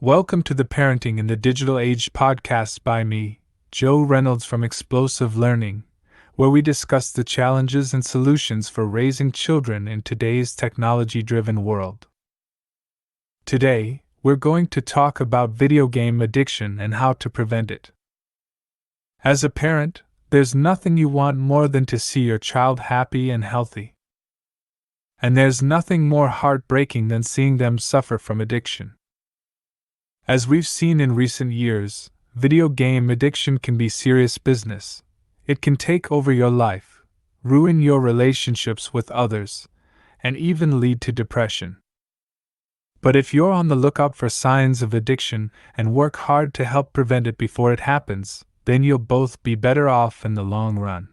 Welcome to the Parenting in the Digital Age podcast by me, Joe Reynolds from Explosive Learning, where we discuss the challenges and solutions for raising children in today's technology-driven world. Today, we're going to talk about video game addiction and how to prevent it. As a parent, there's nothing you want more than to see your child happy and healthy. And there's nothing more heartbreaking than seeing them suffer from addiction. As we've seen in recent years, video game addiction can be serious business. It can take over your life, ruin your relationships with others, and even lead to depression. But if you're on the lookout for signs of addiction and work hard to help prevent it before it happens, then you'll both be better off in the long run.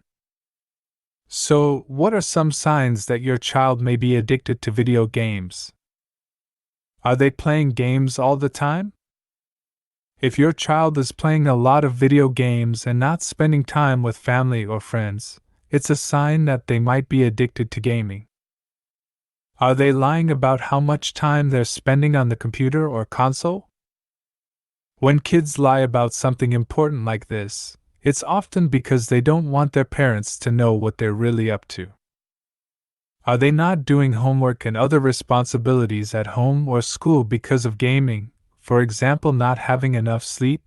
So, what are some signs that your child may be addicted to video games? Are they playing games all the time? If your child is playing a lot of video games and not spending time with family or friends, it's a sign that they might be addicted to gaming. Are they lying about how much time they're spending on the computer or console? When kids lie about something important like this, it's often because they don't want their parents to know what they're really up to. Are they not doing homework and other responsibilities at home or school because of gaming? For example, not having enough sleep?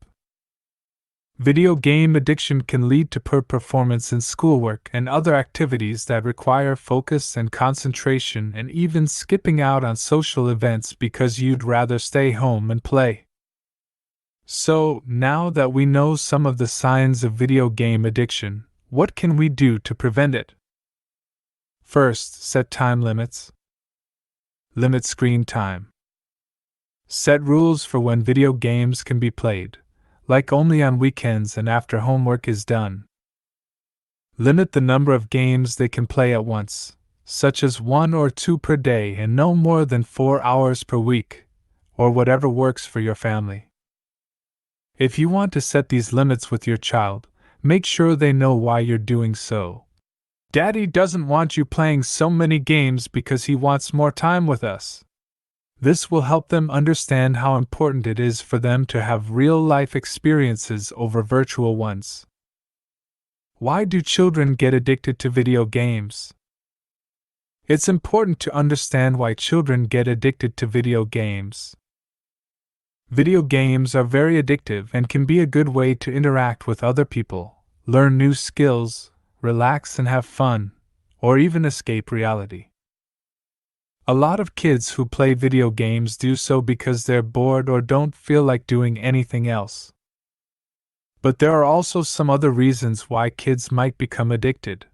Video game addiction can lead to poor performance in schoolwork and other activities that require focus and concentration, and even skipping out on social events because you'd rather stay home and play. So, now that we know some of the signs of video game addiction, what can we do to prevent it? First, set time limits. Limit screen time. Set rules for when video games can be played, like only on weekends and after homework is done. Limit the number of games they can play at once, such as 1 or 2 per day and no more than 4 hours per week, or whatever works for your family. If you want to set these limits with your child, make sure they know why you're doing so. Daddy doesn't want you playing so many games because he wants more time with us. This will help them understand how important it is for them to have real-life experiences over virtual ones. Why do children get addicted to video games? It's important to understand why children get addicted to video games. Video games are very addictive and can be a good way to interact with other people, learn new skills, relax and have fun, or even escape reality. A lot of kids who play video games do so because they're bored or don't feel like doing anything else. But there are also some other reasons why kids might become addicted.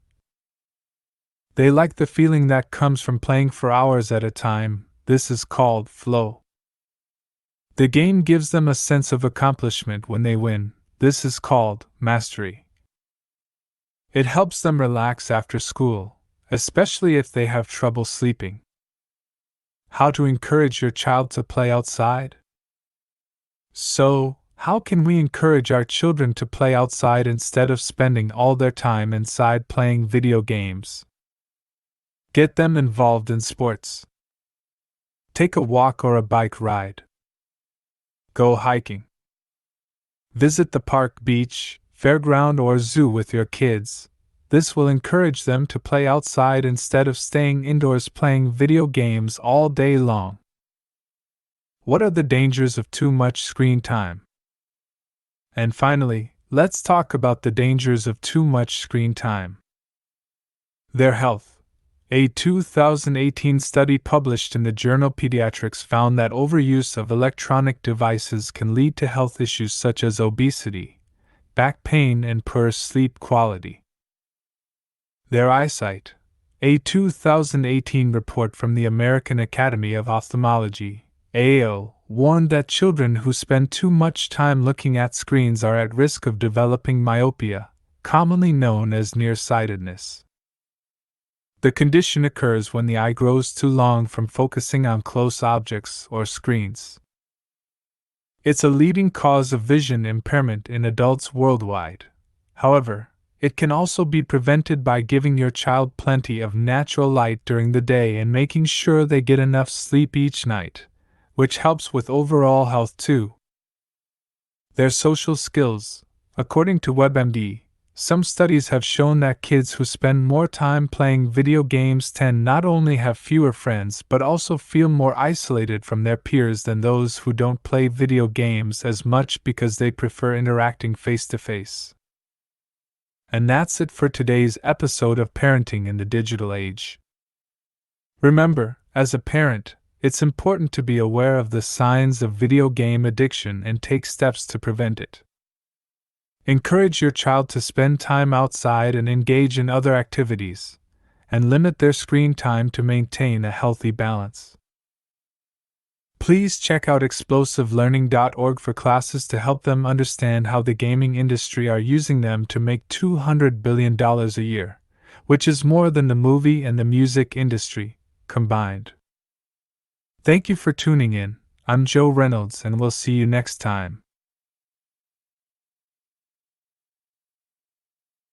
They like the feeling that comes from playing for hours at a time. This is called flow. The game gives them a sense of accomplishment when they win. This is called mastery. It helps them relax after school, especially if they have trouble sleeping. How to encourage your child to play outside? So, how can we encourage our children to play outside instead of spending all their time inside playing video games? Get them involved in sports. Take a walk or a bike ride. Go hiking. Visit the park, beach, fairground, or zoo with your kids. This will encourage them to play outside instead of staying indoors playing video games all day long. What are the dangers of too much screen time? And finally, let's talk about the dangers of too much screen time. Their health. A 2018 study published in the journal Pediatrics found that overuse of electronic devices can lead to health issues such as obesity, back pain, and poor sleep quality. Their eyesight. A 2018 report from the American Academy of Ophthalmology, AO, warned that children who spend too much time looking at screens are at risk of developing myopia, commonly known as nearsightedness. The condition occurs when the eye grows too long from focusing on close objects or screens. It's a leading cause of vision impairment in adults worldwide. However, it can also be prevented by giving your child plenty of natural light during the day and making sure they get enough sleep each night, which helps with overall health too. Their social skills. According to WebMD, some studies have shown that kids who spend more time playing video games tend not only have fewer friends but also feel more isolated from their peers than those who don't play video games as much because they prefer interacting face to face. And that's it for today's episode of Parenting in the Digital Age. Remember, as a parent, it's important to be aware of the signs of video game addiction and take steps to prevent it. Encourage your child to spend time outside and engage in other activities, and limit their screen time to maintain a healthy balance. Please check out explosivelearning.org for classes to help them understand how the gaming industry are using them to make $200 billion a year, which is more than the movie and the music industry combined. Thank you for tuning in. I'm Joe Reynolds, and we'll see you next time.